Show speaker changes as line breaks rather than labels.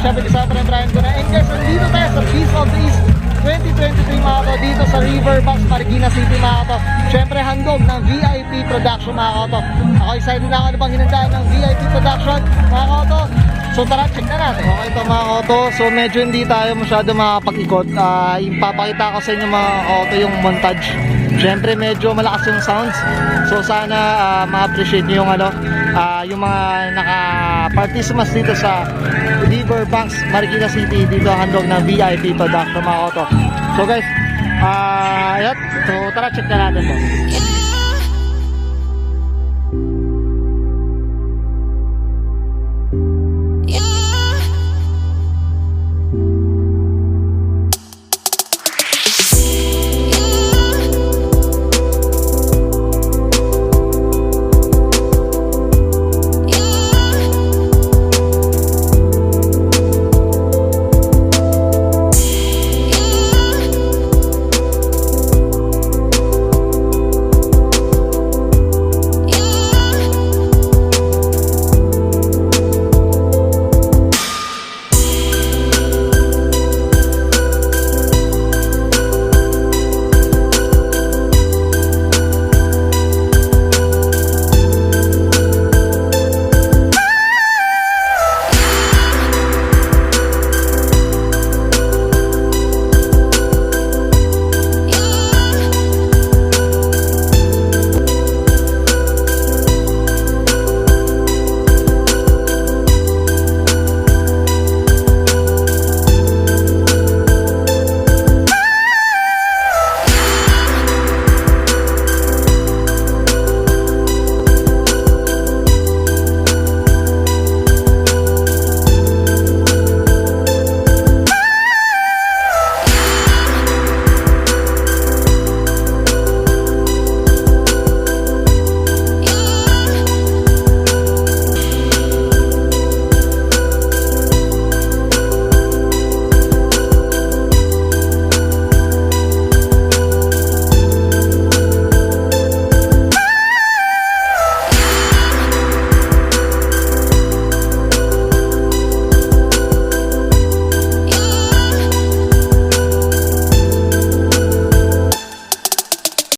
syempre kasama pa rin Bryan Cunanan. And guys, nandito tayo sa Beast of the East 2023 mga kato, dito sa Riverbanks Marikina City mga kato. Syempre handog ng VIP production mga kato. Ako excited na ako na bang hinandaan ng VIP production mga kato. So tara, check na natin. Okay ito mga kato, so medyo hindi tayo masyado makapag-ikot. Ipapakita ko sa inyo mga kato yung montage. Syempre medyo malakas yung sounds. So sana ma-appreciate nyo yung yung mga naka-participants dito sa Riverbanks Marikina City, dito handog ng VIP production mga kato. So guys, so tara, check na natin to.